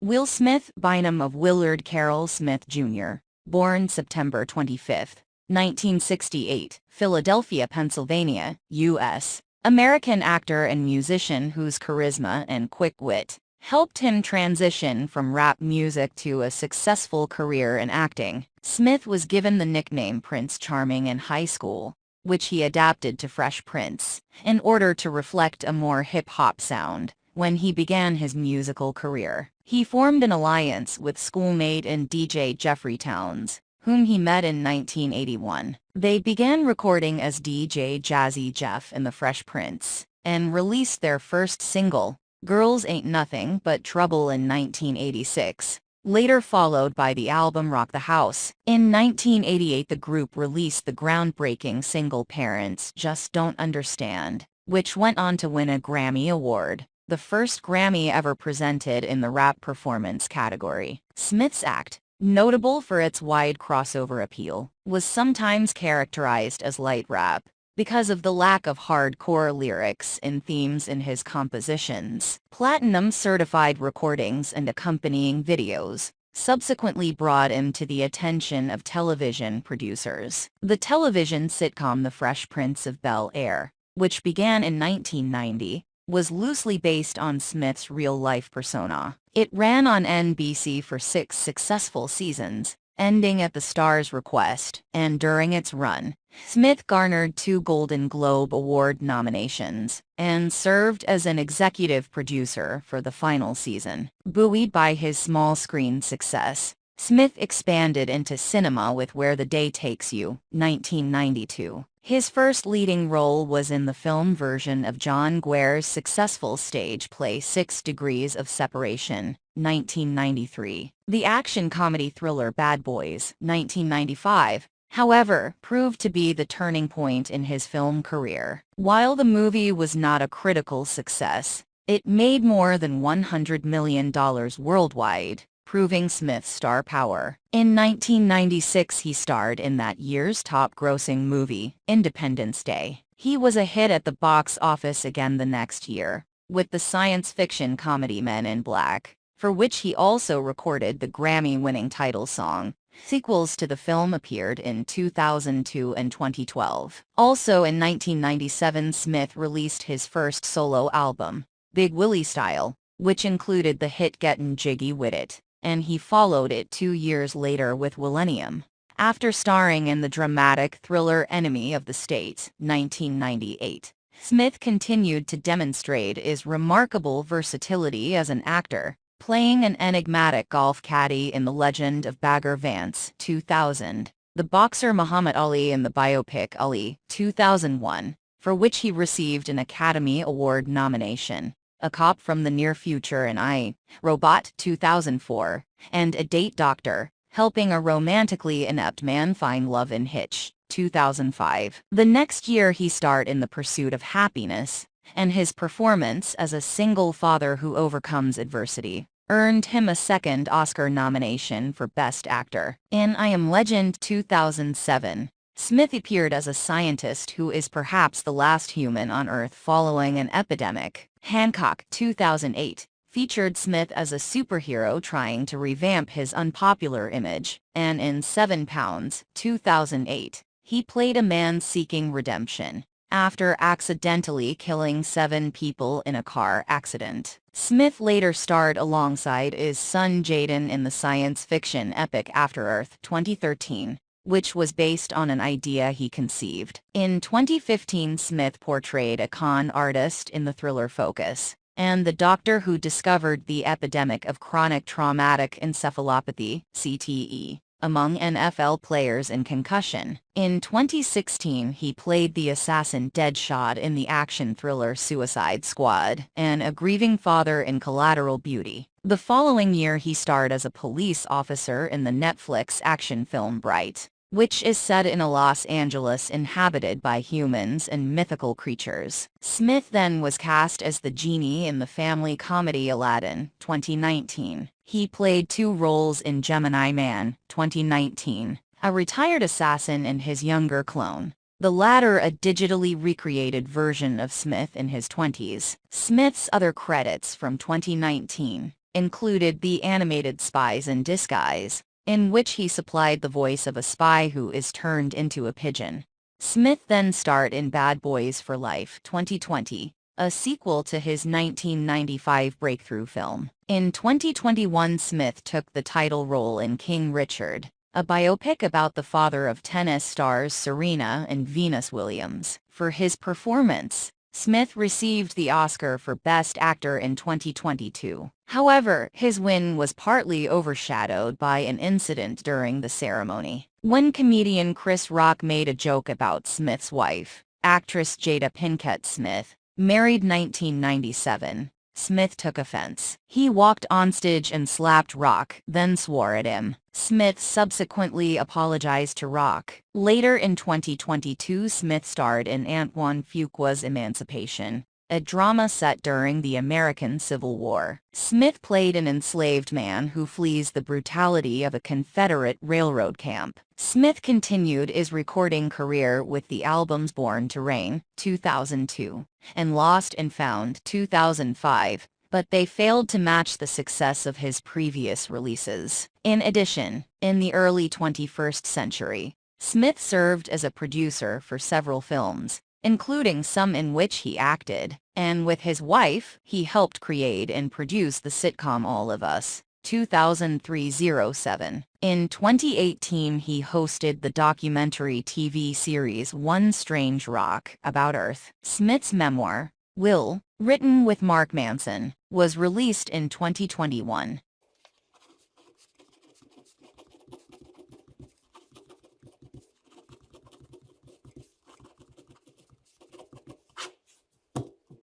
Will Smith, byname of Willard Carroll Smith, Jr., born September 25, 1968, Philadelphia, Pennsylvania, U.S., American actor and musician whose charisma and quick wit helped him transition from rap music to a successful career in acting. Smith was given the nickname Prince Charming in high school, which he adapted to Fresh Prince, in order to reflect a more hip-hop sound. When he began his musical career, he formed an alliance with schoolmate and DJ Jeffrey Towns, whom he met in 1981. They began recording as DJ Jazzy Jeff and the Fresh Prince, and released their first single, Girls Ain't Nothing But Trouble, in 1986, later followed by the album Rock the House. In 1988, the group released the groundbreaking single Parents Just Don't Understand, which went on to win a Grammy Award, the first Grammy ever presented in the rap performance category. Smith's act, notable for its wide crossover appeal, was sometimes characterized as light rap, because of the lack of hardcore lyrics and themes in his compositions. Platinum-certified recordings and accompanying videos subsequently brought him to the attention of television producers. The television sitcom The Fresh Prince of Bel-Air, which began in 1990, was loosely based on Smith's real-life persona. It ran on NBC for 6 successful seasons, ending at the star's request, and during its run, Smith garnered 2 Golden Globe Award nominations, and served as an executive producer for the final season. Buoyed by his small-screen success, Smith expanded into cinema with Where the Day Takes You, 1992. His first leading role was in the film version of John Guare's successful stage play 6 Degrees of Separation, 1993. The action comedy thriller Bad Boys, 1995, however, proved to be the turning point in his film career. While the movie was not a critical success, it made more than $100 million worldwide, proving Smith's star power. In 1996, he starred in that year's top-grossing movie, Independence Day. He was a hit at the box office again the next year, with the science fiction comedy Men in Black, for which he also recorded the Grammy-winning title song. Sequels to the film appeared in 2002 and 2012. Also in 1997, Smith released his first solo album, Big Willie Style, which included the hit Gettin' Jiggy With It, and he followed it 2 years later with Millennium. After starring in the dramatic thriller Enemy of the State, 1998, Smith continued to demonstrate his remarkable versatility as an actor, playing an enigmatic golf caddy in The Legend of Bagger Vance, 2000, the boxer Muhammad Ali in the biopic Ali, 2001, for which he received an Academy Award nomination, A Cop from the Near Future in I, Robot, 2004, and A Date Doctor, helping a romantically inept man find love in Hitch, 2005. The next year he starred in The Pursuit of Happiness, and his performance as a single father who overcomes adversity earned him a second Oscar nomination for Best Actor. In I Am Legend, 2007, Smith appeared as a scientist who is perhaps the last human on Earth following an epidemic. Hancock, 2008, featured Smith as a superhero trying to revamp his unpopular image, and in 7 Pounds, 2008, he played a man seeking redemption after accidentally killing 7 people in a car accident. Smith later starred alongside his son Jaden in the science fiction epic After Earth, 2013, which was based on an idea he conceived. In 2015, Smith portrayed a con artist in the thriller Focus, and the doctor who discovered the epidemic of chronic traumatic encephalopathy, CTE, among NFL players in Concussion. In 2016, he played the assassin Deadshot in the action thriller Suicide Squad, and a grieving father in Collateral Beauty. The following year he starred as a police officer in the Netflix action film Bright, which is set in a Los Angeles inhabited by humans and mythical creatures. Smith then was cast as the genie in the family comedy Aladdin, 2019. He played 2 roles in Gemini Man, 2019, a retired assassin and his younger clone, the latter a digitally recreated version of Smith in his 20s. Smith's other credits from 2019 included the animated Spies in Disguise, in which he supplied the voice of a spy who is turned into a pigeon. Smith then starred in Bad Boys for Life 2020, a sequel to his 1995 breakthrough film. In 2021, Smith took the title role in King Richard, a biopic about the father of tennis stars Serena and Venus Williams. For his performance, Smith received the Oscar for Best Actor in 2022. However, his win was partly overshadowed by an incident during the ceremony, when comedian Chris Rock made a joke about Smith's wife, actress Jada Pinkett Smith, married 1997. Smith took offense. He walked onstage and slapped Rock, then swore at him. Smith subsequently apologized to Rock. Later in 2022, Smith starred in Antoine Fuqua's Emancipation, a drama set during the American Civil War. Smith played an enslaved man who flees the brutality of a Confederate railroad camp. Smith continued his recording career with the albums Born to Reign, 2002, and Lost and Found, 2005, but they failed to match the success of his previous releases. In addition, in the early 21st century, Smith served as a producer for several films, including some in which he acted, and with his wife, he helped create and produce the sitcom All of Us, 2003-07. In 2018, he hosted the documentary TV series One Strange Rock about Earth. Smith's memoir, Will, written with Mark Manson, was released in 2021.